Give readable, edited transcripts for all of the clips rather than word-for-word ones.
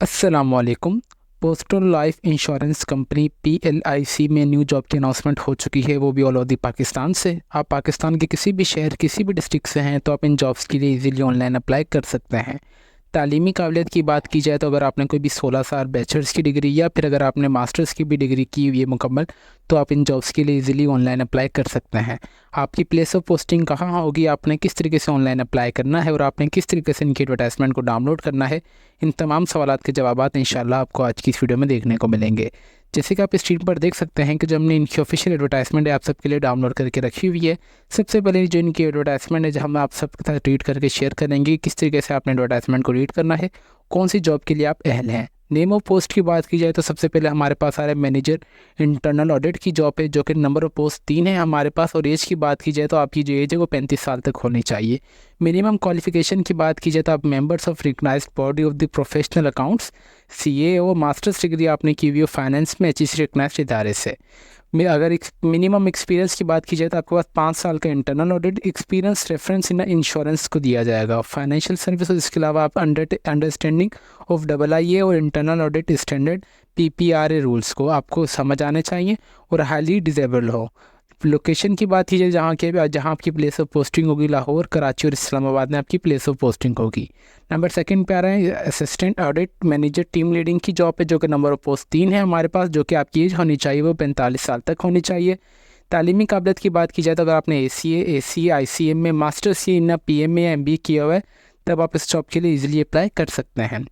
अस्सलामुअलैकुम। Postal life insurance company PLIC में new job की अनाउंसमेंट हो चुकी है, वो भी ऑल ओवर दी पाकिस्तान से। आप पाकिस्तान के किसी भी शहर किसी भी डिस्ट्रिक्ट से हैं तो आप इन जॉब्स के लिए इजीली ऑनलाइन अप्लाई कर सकते हैं। तालीमी काबिलियत की बात की जाए तो अगर आपने कोई भी 16 साल बैचलर्स की डिग्री या फिर अगर आपने मास्टर्स की भी डिग्री की हुई है मुकम्मल, तो आप इन जॉब्स के लिए इजीली ऑनलाइन अप्लाई कर सकते हैं। आपकी प्लेस ऑफ पोस्टिंग कहाँ होगी, आपने किस तरीके से ऑनलाइन अप्लाई करना है और आपने किस तरीके से इनकी एडवर्टाइजमेंट को डाउनलोड करना है, इन तमाम सवालात के जवाब इंशाल्लाह आपको आज की इस वीडियो में देखने को मिलेंगे। जैसे कि आप स्क्रीन पर देख सकते हैं कि जो हमने इनकी ऑफिशियल एडवर्टाइजमेंट है आप सबके लिए डाउनलोड करके रखी हुई है। सबसे पहले जो इनकी एडवर्टाइजमेंट है जो हम आप सबके साथ रीड करके शेयर करेंगे, किस तरीके से आपने एडवर्टाइजमेंट को रीड करना है, कौन सी जॉब के लिए आप अहल हैं। नेम ऑफ पोस्ट की बात की जाए तो सबसे पहले हमारे पास आ रहा है मैनेजर इंटरनल ऑडिट की जॉब है, जो कि नंबर ऑफ पोस्ट 3 है हमारे पास। और एज की बात की जाए तो आपकी जो एज है वो 35 साल तक होनी चाहिए। मिनिमम क्वालिफिकेशन की बात की जाए तो आप members of recognised body of the professional accounts CA और मास्टर्स डिग्री आपने की हुई हो फाइनेंस में HEC रिकग्नाइज्ड इदारे से। में अगर मिनिमम एक्सपीरियंस की बात की जाए तो आपके पास 5 साल का internal audit experience reference in insurance को दिया जाएगा। फाइनेंशियल सर्विस, इसके अलावा आप अंडरस्टैंडिंग ऑफ IIA और internal audit standard PPRA rules को आपको समझ आने चाहिए और हाईली डिजेबल हो। लोकेशन की बात की जाए जहाँ आपकी प्लेस ऑफ पोस्टिंग होगी, लाहौर, कराची और इस्लामाबाद में आपकी प्लेस ऑफ पोस्टिंग होगी। नंबर सेकंड पे आ रहा है assistant audit manager team leading की जॉब है, जो कि नंबर ऑफ पोस्ट 3 है हमारे पास। जो कि आपकी एज होनी चाहिए वो 45 साल तक होनी चाहिए। तालीमी काबिलियत की बात की जाए तो अगर आपने ACA ACE ICM में मास्टर्स या PMA या MBA किया हुआ है तब आप इस जॉब के लिए इजीली अप्लाई कर सकते हैं।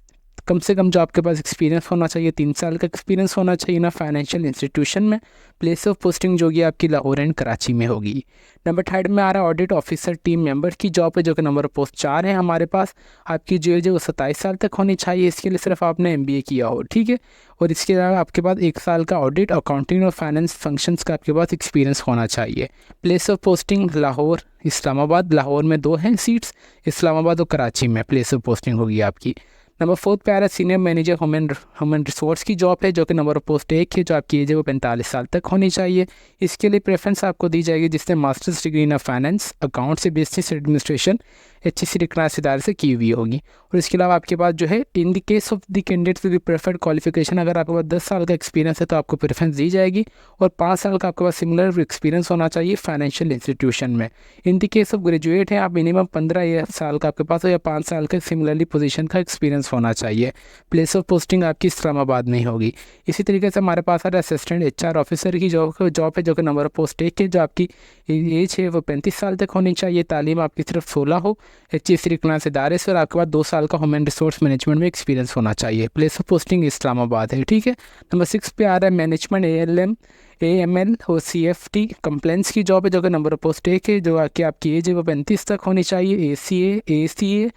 कम से कम जो आपके पास एक्सपीरियंस होना चाहिए 3 साल का एक्सपीरियंस होना चाहिए ना फाइनेंशियल इंस्टीट्यूशन में। प्लेस ऑफ पोस्टिंग जो होगी आपकी लाहौर एंड कराची में होगी। नंबर थर्ड में आ रहा है ऑडिट ऑफिसर टीम मेंबर की जॉब है, जो कि नंबर ऑफ पोस्ट 4 है हमारे पास। आपकी जो एज है वो 27 साल तक होनी चाहिए। इसके लिए सिर्फ आपने MBA किया हो, ठीक है। और इसके अलावा आपके पास 1 साल का ऑडिट अकाउंटिंग और फाइनेंस फंक्शंस का आपके पास एक्सपीरियंस होना चाहिए। Place of posting Lahore, Islamabad. Lahore में 2 हैं सीट्स, इस्लामाबाद और कराची में प्लेस ऑफ पोस्टिंग होगी आपकी। नंबर 4 पे आ रहा है सीनियर मैनेजर ह्यूमन रिसोर्स की जॉब है, जो कि नंबर ऑफ पोस्ट 1 है। जो आपकी एज है वो 45 साल तक होनी चाहिए। इसके लिए प्रेफरेंस आपको दी जाएगी जिसने masters degree in finance account से बिजनेस एडमिनिस्ट्रेशन HEC रिकग्नाइज्ड इदारे से की हुई होगी। और इसके अलावा आपके पास जो है in the case of the candidate with preferred qualification, अगर आपके पास 10 साल का एक्सपीरियंस है तो आपको प्रेफरेंस दी जाएगी। और 5 साल का आपके पास सिमिलर एक्सपीरियंस होना चाहिए फाइनेंशियल इंस्टीट्यूशन में। In the case of graduate है आप मिनिमम 15 साल का आपके पास हो या 5 साल का सिमिलरली पोजीशन का एक्सपीरियंस होना चाहिए। प्लेस ऑफ पोस्टिंग आपकी इस्लामाबाद में ही होगी। इसी तरीके से हमारे पास आ रहा है असिस्टेंट HR ऑफिसर की जॉब है, जो कि नंबर ऑफ पोस्ट 1 है। जो आपकी एज है वो 35 साल तक होनी चाहिए। तालीम आपकी सिर्फ 16 हो HEC रिकग्नाइज्ड इदारे से, और आपके पास 2 साल का ह्यूमन रिसोर्स मैनेजमेंट में एक्सपीरियंस होना चाहिए। प्लेस ऑफ पोस्टिंग इस्लामाबाद है, ठीक है। नंबर 6 पे आ रहा है मैनेजमेंट AML और CFT कंप्लेंट्स की जॉब है, जो कि नंबर ऑफ पोस्ट 1 है। जो कि आपकी एज है वो 35 तक होनी चाहिए। ACA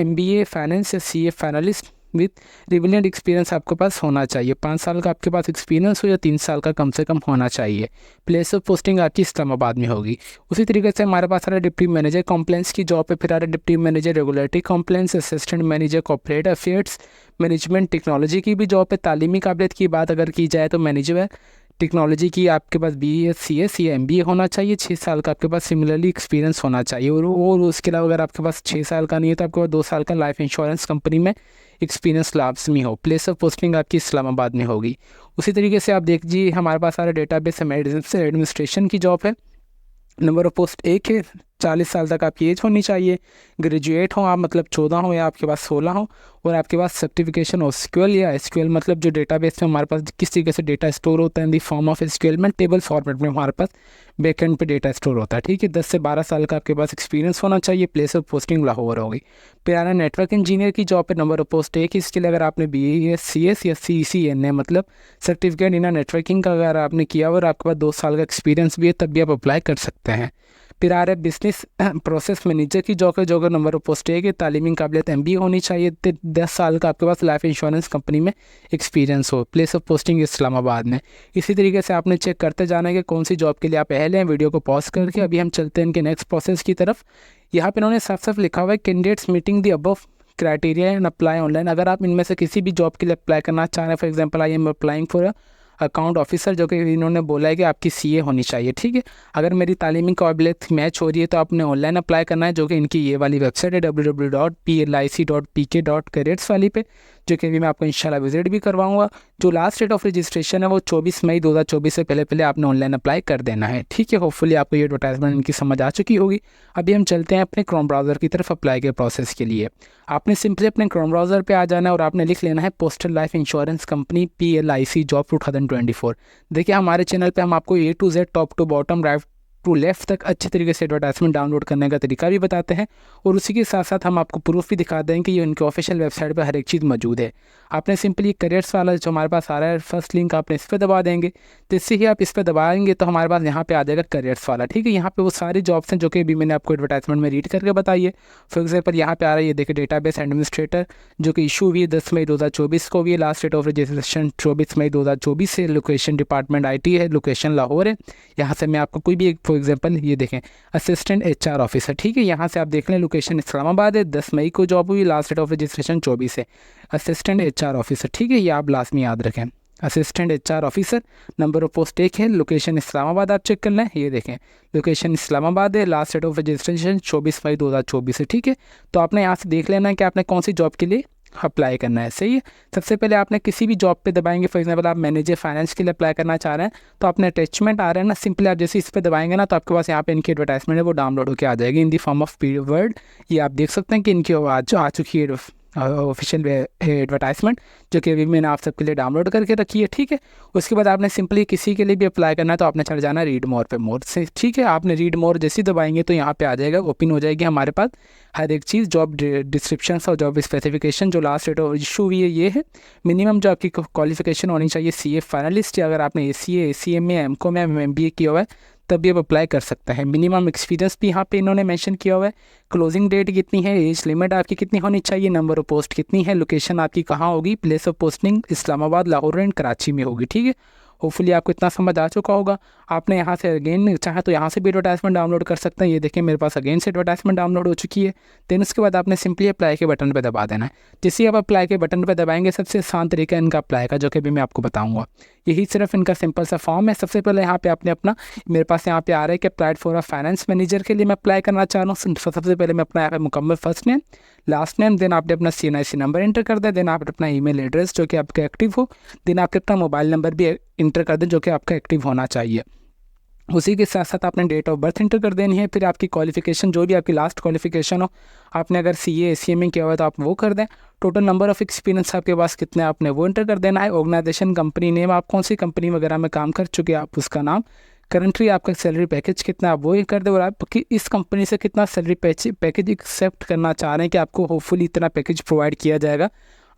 MBA फाइनेंस या CA finalist with relevant experience आपके पास होना चाहिए। 5 साल का आपके पास एक्सपीरियंस हो या 3 साल का कम से कम होना चाहिए। प्लेस ऑफ पोस्टिंग आपकी इस्लामाबाद में होगी। उसी तरीके से हमारे पास आ रहा है डिप्टी मैनेजर कॉम्प्लेंस की जॉब पे, फिर आ रहा है deputy manager regulatory कॉम्प्लेंस, assistant manager corporate affairs, management technology की भी जॉब है। तालीमी काबिलियत की बात अगर की जाए तो मैनेजर टेक्नोलॉजी की आपके पास BSc या MBA होना चाहिए। 6 साल का आपके पास सिमिलरली एक्सपीरियंस होना चाहिए। और उसके अलावा अगर आपके पास 6 साल का नहीं है तो आपके पास 2 साल का लाइफ इंश्योरेंस कंपनी में एक्सपीरियंस लाजमी हो। प्लेस ऑफ पोस्टिंग आपकी इस्लामाबाद में होगी। उसी तरीके से आप देखिए हमारे पास सारा डेटाबेस एडमिनिस्ट्रेशन की जॉब है। नंबर ऑफ पोस्ट 1 है। 40 साल तक आपकी एज होनी चाहिए। ग्रेजुएट हो आप, मतलब 14 हो या आपके पास 16 हो, और आपके पास सर्टिफिकेशन ऑफ SQL या SQL, मतलब जो डेटाबेस में हमारे पास किस तरीके से डेटा स्टोर होता है इन दी फॉर्म ऑफ SQL में टेबल फॉर्मेट में हमारे पास बैकएंड पे डेटा स्टोर होता है, ठीक है। 10 से 12 साल का आपके पास एक्सपीरियंस होना चाहिए। प्लेस ऑफ पोस्टिंग लाहौर होगी। फिर आना नेटवर्क इंजीनियर की जॉब पे, नंबर ऑफ पोस्ट 1। इसके लिए अगर आपने BAS या CCNA मतलब सर्टिफिकेट इन नेटवर्किंग का अगर आपने किया और आपके पास 2 साल का एक्सपीरियंस भी है तब भी आप अप्लाई कर सकते हैं। फिर आ रहा है बिजनेस प्रोसेस मैनेजर की जॉब है, जो नंबर ऑफ पोस्ट 1 है। तालीमी काबिलियत MBA होनी चाहिए। 10 साल का आपके पास लाइफ इंश्योरेंस कंपनी में एक्सपीरियंस हो। प्लेस ऑफ पोस्टिंग इस्लामाबाद में। इसी तरीके से आपने चेक करते जाना है कि कौन सी जॉब के लिए आप अहल हैं। वीडियो को पॉज करके अभी हम चलते हैं इनके नेक्स्ट प्रोसेस की तरफ। यहाँ पे इन्होंने साफ साफ लिखा हुआ है candidates meeting the above criteria and apply online. अगर आप इनमें से किसी भी जॉब के लिए अप्लाई करना चाह रहे हैं, for example I am applying for account officer, जो कि इन्होंने बोला है कि आपकी CA होनी चाहिए, ठीक है। अगर मेरी तालीमी काबिलियत मैच हो रही है तो आपने ऑनलाइन अप्लाई करना है, जो कि इनकी ये वाली वेबसाइट है www.plic.pk.careers वाली पे। जो कि अभी मैं आपको इंशाल्लाह विजिट भी करवाऊंगा। जो लास्ट डेट ऑफ रजिस्ट्रेशन है वो 24 मई 2024 से पहले पहले आपने ऑनलाइन अप्लाई कर देना है, ठीक है। होपफुली आपको ये एडवर्टाइजमेंट इनकी समझ आ चुकी होगी। अभी हम चलते हैं अपने क्रोम ब्राउज़र की तरफ अप्लाई के प्रोसेस के लिए। आपने सिंपली अपने क्रोम ब्राउज़र पे आ जाना है और आपने लिख लेना है postal life insurance company PLIC job 2024। देखिए हमारे चैनल पे हम आपको A to Z top to bottom right to left तक अच्छे तरीके से एडवर्टाइजमेंट डाउनलोड करने का तरीका भी बताते हैं, और उसी के साथ साथ हम आपको प्रूफ भी दिखा दें कि ये उनके ऑफिशियल वेबसाइट पर हर एक चीज़ मौजूद है। आपने सिंपली करियर्स वाला जो हमारे पास आ रहा है फर्स्ट लिंक, आपने इस पर दबा देंगे। जैसे ही आप इस पर दबाएंगे तो हमारे पास यहाँ पे आ जाएगा करियर्स वाला, ठीक है। यहाँ पे वो सारी जॉब्स हैं जो कि अभी मैंने आपको एडवर्टाइजमेंट में रीड करके बताई है। फॉर एग्जाम्पल यहाँ पे आ रहा है, ये देखिए डेटाबेस एडमिनिस्ट्रेटर, जो कि इशू हुई है 10 मई 2024 को भी। लास्ट डेट ऑफ रजिस्ट्रेशन 24 मई 2024 से। लोकेशन डिपार्टमेंट IT है, लोकेशन लाहौर है। यहाँ से मैं आपको कोई भी एक फॉर एग्जाम्पल ये देखें असिस्टेंट HR ऑफिसर, ठीक है। यहाँ से आप देख लें लोकेशन इस्लामाबाद है, 10 मई को जॉब हुई, लास्ट डेट ऑफ रजिस्ट्रेशन 24 है। असिस्टेंट HR ऑफिसर, ठीक है, ये आप लास्ट में याद रखें। Assistant HR officer, number of post 1 है, लोकेशन इस्लामाबाद आप चेक कर लें, ये देखें लोकेशन इस्लामाबाद है, लास्ट डेट ऑफ रजिस्ट्रेशन 24 मई 2024 है, ठीक है। तो आपने यहाँ से देख लेना है कि आपने कौन सी जॉब के लिए अप्लाई करना है, सही है। सबसे पहले आपने किसी भी जॉब पे दबाएंगे, फॉर एग्जांपल आप मैनेजर फाइनेंस के लिए अप्लाई करना चाह रहे हैं, तो आपने अटैचमेंट आ रहा है ना, सिंपली आप जैसे इस पे दबाएंगे ना तो आपके पास यहाँ पे इनकी एडवर्टाइजमेंट है वो डाउनलोड होकर आ जाएगी in the form of PDF word. ये आप देख सकते हैं कि इनकी आवाज़ आ चुकी है ऑफिशियल एडवर्टाइजमेंट, जो कि अभी मैंने आप सबके लिए डाउनलोड करके रखी है, ठीक है। उसके बाद आपने सिंपली किसी के लिए भी अप्लाई करना है तो आपने चल जाना रीड मोर पे, मोर से, ठीक है। आपने रीड मोर जैसे दबाएंगे तो यहाँ पे आ जाएगा, ओपन हो जाएगी हमारे पास हर एक चीज़, जॉब डिस्क्रिप्शन और जॉब स्पेसिफिकेशन। जो लास्ट डेट ऑफ इशू हुई है ये है। मिनिमम जो आपकी क्वालिफिकेशन होनी चाहिए CA फाइनलिस्ट, या अगर आपने ACA ACM में MCOM में MBA किया हुआ है तभी आप अप्लाई कर सकते हैं। मिनिमम एक्सपीरियंस भी यहाँ पे इन्होंने मेंशन किया हुआ है। क्लोजिंग डेट कितनी है, एज लिमिट आपकी कितनी होनी चाहिए, नंबर ऑफ पोस्ट कितनी है, लोकेशन आपकी कहाँ होगी, place of posting Islamabad, Lahore and Karachi में होगी, ठीक है। होपफुली आपको इतना समझ आ चुका होगा। आपने यहाँ से अगेन चाहे तो यहाँ से भी एडवर्टाइजमेंट डाउनलोड कर सकते हैं। ये देखिए मेरे पास अगेन से एडवर्टाइजमेंट डाउनलोड हो चुकी है। देन उसके बाद आपने सिंपली अप्लाई के बटन पर दबा देना है। जैसे आप अप्लाई के बटन पर दबाएंगे, सबसे आसान तरीका इनका अप्लाई का जो कि अभी मैं आपको बताऊँगा। यही सिर्फ इनका सिंपल सा फॉर्म है। सबसे पहले यहाँ पे आपने अपना, मेरे पास यहाँ पे आ रहा है कि applied for a finance manager के लिए मैं अप्लाई करना चाह रहा हूँ। सबसे पहले मैं अपना यहाँ पे मुकम्मल first name, last name, then आपने अपना CNIC नंबर इंटर कर दें, देन आपने अपना ईमेल एड्रेस जो कि आपका एक्टिव हो, देन आपके अपना मोबाइल नंबर भी इंटर कर दें जो कि आपका एक्टिव होना चाहिए। उसी के साथ साथ आपने डेट ऑफ बर्थ इंटर कर देनी है। फिर आपकी क्वालिफिकेशन जो भी आपकी लास्ट क्वालिफिकेशन हो, आपने अगर CA ACA में किया हुआ है तो आप वो कर दें। टोटल नंबर ऑफ़ एक्सपीरियंस आपके पास कितने आपने वो इंटर कर देना है। ऑर्गेनाइजेशन, कंपनी नेम, आप कौन सी कंपनी वगैरह में काम कर चुके हैं आप उसका नाम, करंटली आपका सैलरी पैकेज कितना आप वो ही कर दे, और आप कि इस कंपनी से कितना सैलरी पैकेज एक्सेप्ट करना चाह रहे हैं कि आपको होपफुली इतना पैकेज प्रोवाइड किया जाएगा,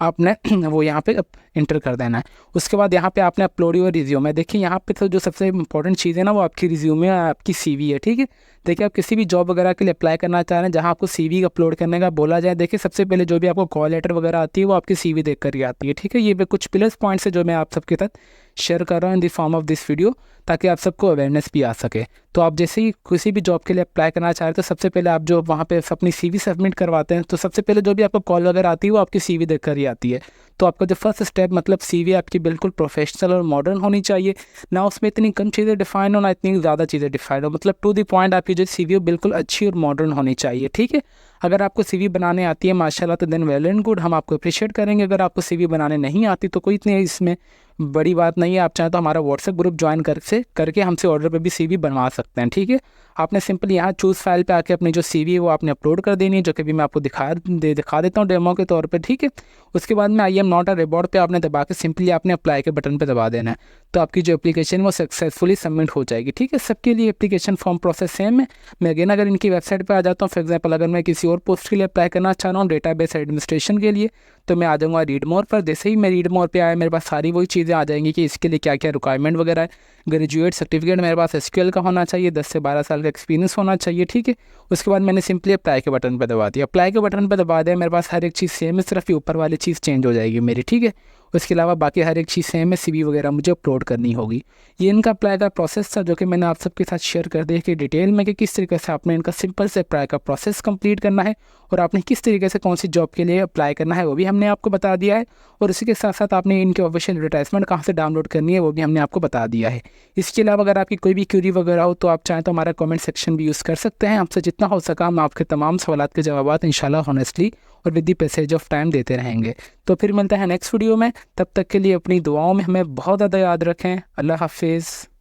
आपने वो यहाँ पे इंटर कर देना है। उसके बाद यहाँ पे आपने अपलोड योर रिज्यूमे। देखिए यहाँ पे तो जो सबसे इंपॉर्टेंट चीज़ है ना वो आपकी रिज्यूमे और आपकी CV है, ठीक है। देखिए आप किसी भी जॉब वगैरह के लिए अप्लाई करना चाह रहे हैं जहाँ आपको CV अपलोड करने का बोला जाए, देखिए सबसे पहले जो भी आपको कॉल लेटर वगैरह आती है वो आपकी CV देख कर ही आती है, ठीक है। ये कुछ प्लस पॉइंट्स है जो मैं आप सबके साथ शेयर कर रहा हूँ in the form of this video, ताकि आप सबको अवेयरनेस भी आ सके। तो आप जैसे ही किसी भी जॉब के लिए अप्लाई करना चाह रहे हैं तो सबसे पहले आप जो वहाँ पे अपनी CV सबमिट करवाते हैं तो सबसे पहले जो भी आपको कॉल वगैरह आती है वो आपकी CV देख कर ही आती है। तो आपका जो फर्स्ट स्टेप मतलब CV आपकी बिल्कुल प्रोफेशनल और मॉडर्न होनी चाहिए ना, उसमें इतनी कम चीज़ें डिफाइन हो ना इतनी ज़्यादा चीज़ें डिफाइन हो, मतलब टू द पॉइंट आपकी जो CV हो बिल्कुल अच्छी और मॉडर्न होनी चाहिए, ठीक है। अगर आपको CV बनाने आती है माशाल्लाह तो देन वेल एंड गुड, हम आपको अप्रिशिएट करेंगे। अगर आपको CV बनाने नहीं आती तो कोई इतनी इसमें बड़ी बात नहीं है। आप चाहें तो हमारा WhatsApp ग्रुप ज्वाइन करके हमसे ऑर्डर पे भी CV बनवा सकते हैं, ठीक है। आपने सिंपली यहाँ चूज़ फाइल पे आके अपनी जो CV है वो आपने अपलोड कर देनी है, जो कि भी मैं आपको दिखा देता हूँ डेमो के तौर पे, ठीक है। उसके बाद में I am not a robot पे आपने दबा के सिंपली आपने अप्लाई के बटन पे दबा देना है, तो आपकी जो एप्लीकेशन वो सक्सेसफुली सबमिट हो जाएगी, ठीक है। सबके लिए एप्लीकेशन फॉर्म प्रोसेस सेम है। मैं अगेन अगर इनकी वेबसाइट पर आ जाता हूँ, फॉर एग्जाम्पल अगर मैं किसी और पोस्ट के लिए अप्लाई करना चाह रहा हूँ डेटाबेस एडमिनिस्ट्रेशन के लिए, तो मैं आ जाऊँगा रीड मोर पर। जैसे ही मैं रीड मोर पे आया मेरे पास सारी वही चीज़ें आ जाएंगी कि इसके लिए क्या क्या रिक्वायरमेंट वगैरह है। ग्रेजुएट सर्टिफिकेट मेरे पास SQL का होना चाहिए, 10 से 12 साल का एक्सपीरियंस होना चाहिए, ठीक है। उसके बाद मैंने सिंपली अप्लाई के बटन पर दबा दिया। अप्लाई के बटन पर दबा दिया, मेरे पास हर एक चीज़ सेम है, सिर्फ ये ऊपर वाली चीज़ चेंज हो जाएगी मेरी, ठीक है। उसके अलावा बाकी हर एक चीज़ सेम है, CV वगैरह मुझे अपलोड करनी होगी। ये इनका अप्लाई का प्रोसेस था जो कि मैंने आप सबके साथ शेयर कर दिया कि डिटेल में कि किस तरीके से आपने इनका सिंपल से अप्लाई का प्रोसेस कंप्लीट करना है और आपने किस तरीके से कौन सी जॉब के लिए अप्लाई करना है वो भी हमने आपको बता दिया है। और इसी के साथ साथ आपने इनके ऑफिशियल एडवर्टाइजमेंट कहाँ से डाउनलोड करनी है वो भी हमने आपको बता दिया है। इसके अलावा अगर आपकी कोई भी क्यूरी वगैरह हो तो आप चाहें तो हमारा कमेंट सेक्शन भी यूज़ कर सकते हैं। आपसे जितना हो सका हम आपके तमाम सवालात के जवाब इंशाल्लाह ऑनेस्टली और with the passage of time देते रहेंगे। तो फिर मिलता है नेक्स्ट वीडियो में, तब तक के लिए अपनी दुआओं में हमें बहुत ज़्यादा याद रखें। अल्लाह हाफिज़।